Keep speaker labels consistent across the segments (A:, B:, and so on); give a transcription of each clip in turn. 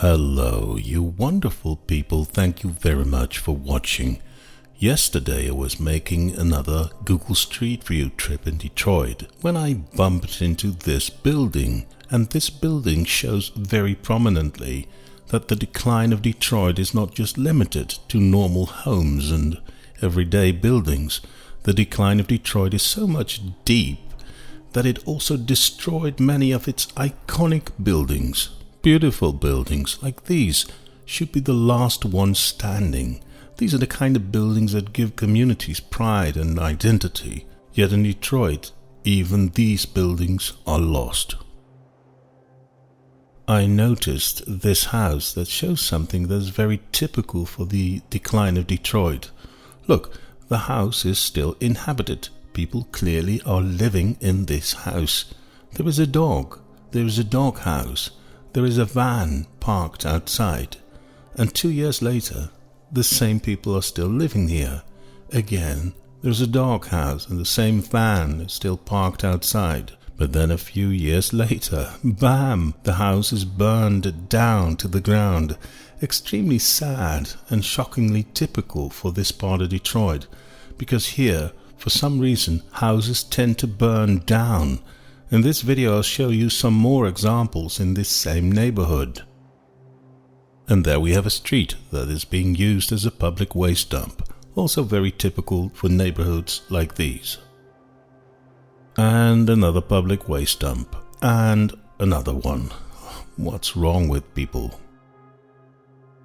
A: Hello, you wonderful people. Thank you very much for watching. Yesterday I was making another Google Street View trip in Detroit when I bumped into this building, and this building shows very prominently that the decline of Detroit is not just limited to normal homes and everyday buildings. The decline of Detroit is so much deep that it also destroyed many of its iconic buildings. Beautiful buildings like these should be the last ones standing. These are the kind of buildings that give communities pride and identity. Yet in Detroit, even these buildings are lost. I noticed this house that shows something that is very typical for the decline of Detroit. Look, the house is still inhabited. People clearly are living in this house. There is a dog. There is a dog house. There is a van parked outside. And 2 years later, the same people are still living here. Again, there's a dog house and the same van is still parked outside. But then a few years later, bam, the house is burned down to the ground. Extremely sad and shockingly typical for this part of Detroit, because here, for some reason, houses tend to burn down. In this video I'll show you some more examples in this same neighborhood. And there we have a street that is being used as a public waste dump, also very typical for neighborhoods like these. And another public waste dump, and another one. What's wrong with people?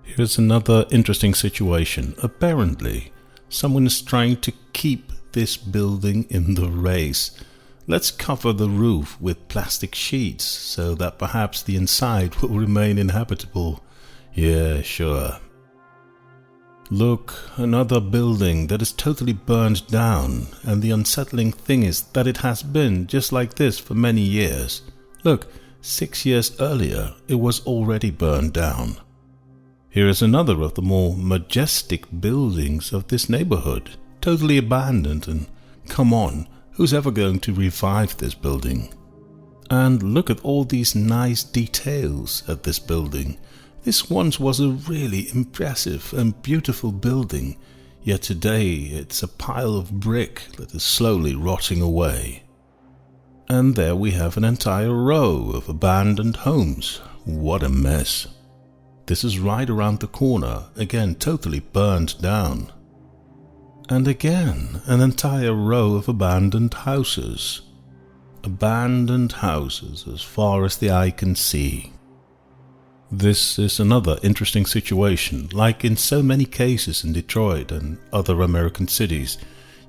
A: Here's another interesting situation. Apparently, someone is trying to keep this building in the race. Let's cover the roof with plastic sheets so that perhaps the inside will remain inhabitable. Yeah, sure. Look, another building that is totally burned down, and the unsettling thing is that it has been just like this for many years. Look, 6 years earlier it was already burned down. Here is another of the more majestic buildings of this neighborhood, totally abandoned, and come on, who's ever going to revive this building? And look at all these nice details at this building. This once was a really impressive and beautiful building, yet today it's a pile of brick that is slowly rotting away. And there we have an entire row of abandoned homes. What a mess. This is right around the corner, again totally burned down. And again, an entire row of abandoned houses. Abandoned houses as far as the eye can see. This is another interesting situation. Like in so many cases in Detroit and other American cities,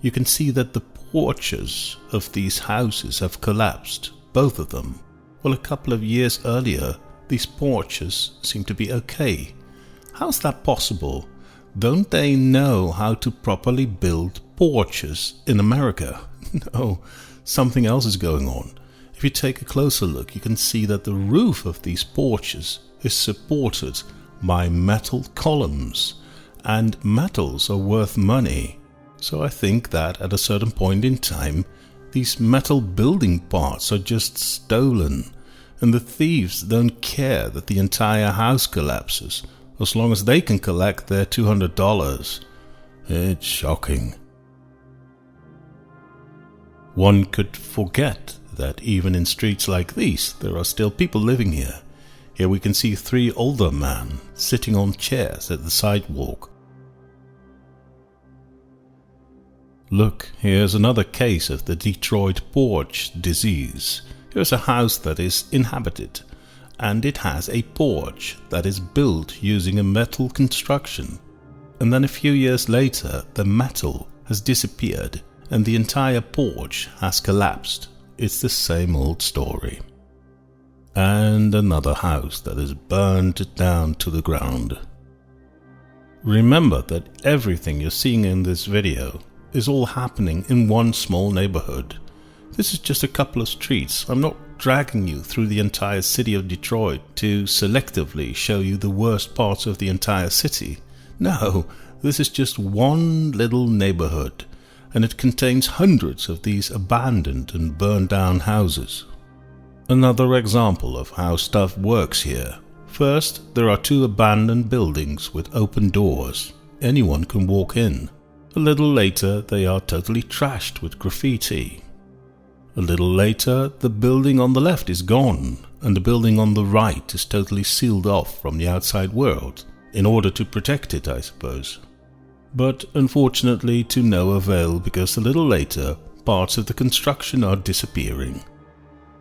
A: you can see that the porches of these houses have collapsed, both of them. Well, a couple of years earlier, these porches seem to be okay. How's that possible? Don't they know how to properly build porches in America? No, something else is going on. If you take a closer look, you can see that the roof of these porches is supported by metal columns, and metals are worth money. So I think that at a certain point in time, these metal building parts are just stolen, and the thieves don't care that the entire house collapses, as long as they can collect their $200. It's shocking. One could forget that even in streets like these, there are still people living here. Here we can see 3 older men sitting on chairs at the sidewalk. Look, here's another case of the Detroit Porch disease. Here's a house that is inhabited, and it has a porch that is built using a metal construction. And then a few years later, the metal has disappeared and the entire porch has collapsed. It's the same old story. And another house that is burned down to the ground. Remember that everything you're seeing in this video is all happening in one small neighborhood. This is just a couple of streets. I'm not dragging you through the entire city of Detroit to selectively show you the worst parts of the entire city. No, this is just one little neighborhood, and it contains hundreds of these abandoned and burned down houses. Another example of how stuff works here. First, there are two abandoned buildings with open doors. Anyone can walk in. A little later, they are totally trashed with graffiti. A little later, the building on the left is gone, and the building on the right is totally sealed off from the outside world, in order to protect it, I suppose. But unfortunately to no avail, because a little later, parts of the construction are disappearing.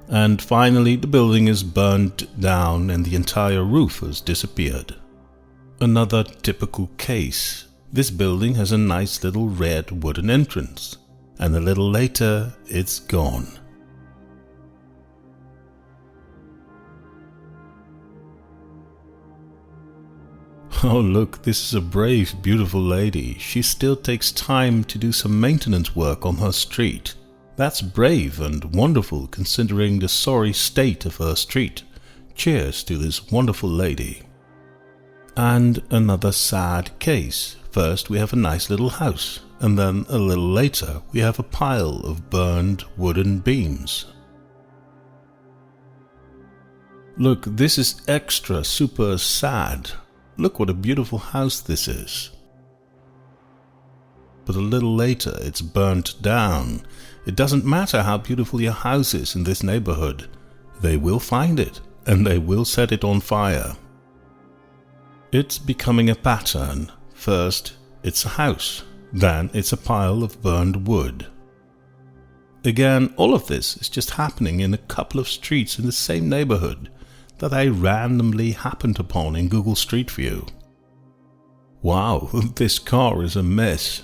A: And finally, the building is burned down and the entire roof has disappeared. Another typical case. This building has a nice little red wooden entrance, and a little later, it's gone. Oh look, this is a brave, beautiful lady. She still takes time to do some maintenance work on her street. That's brave and wonderful considering the sorry state of her street. Cheers to this wonderful lady. And another sad case. First we have a nice little house, and then a little later we have a pile of burned wooden beams. Look, this is extra super sad. Look what a beautiful house this is. But a little later it's burnt down. It doesn't matter how beautiful your house is in this neighborhood. They will find it, and they will set it on fire. It's becoming a pattern. First, it's a house. Then it's a pile of burned wood. Again, all of this is just happening in a couple of streets in the same neighborhood that I randomly happened upon in Google Street View. Wow, this car is a mess.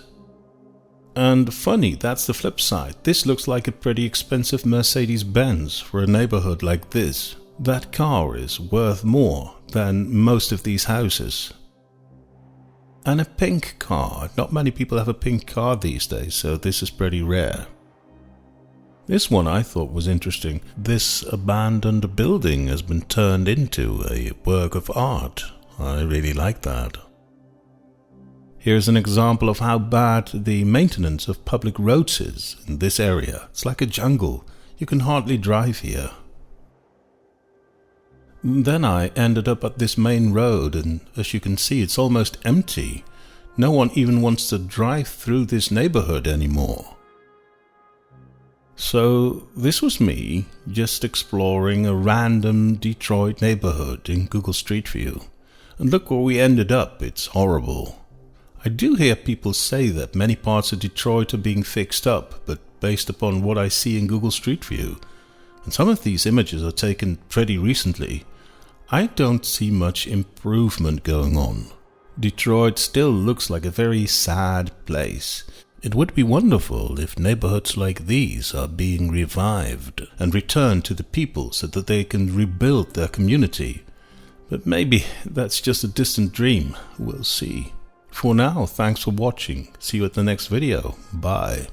A: And funny, that's the flip side. This looks like a pretty expensive Mercedes-Benz for a neighborhood like this. That car is worth more than most of these houses. And a pink car. Not many people have a pink car these days, so this is pretty rare. This one I thought was interesting. This abandoned building has been turned into a work of art. I really like that. Here's an example of how bad the maintenance of public roads is in this area. It's like a jungle. You can hardly drive here. Then I ended up at this main road, and as you can see, it's almost empty. No one even wants to drive through this neighborhood anymore. So this was me just exploring a random Detroit neighborhood in Google Street View. And look where we ended up. It's horrible. I do hear people say that many parts of Detroit are being fixed up, but based upon what I see in Google Street View, and some of these images are taken pretty recently, I don't see much improvement going on. Detroit still looks like a very sad place. It would be wonderful if neighborhoods like these are being revived and returned to the people so that they can rebuild their community. But maybe that's just a distant dream. We'll see. For now, thanks for watching. See you at the next video. Bye.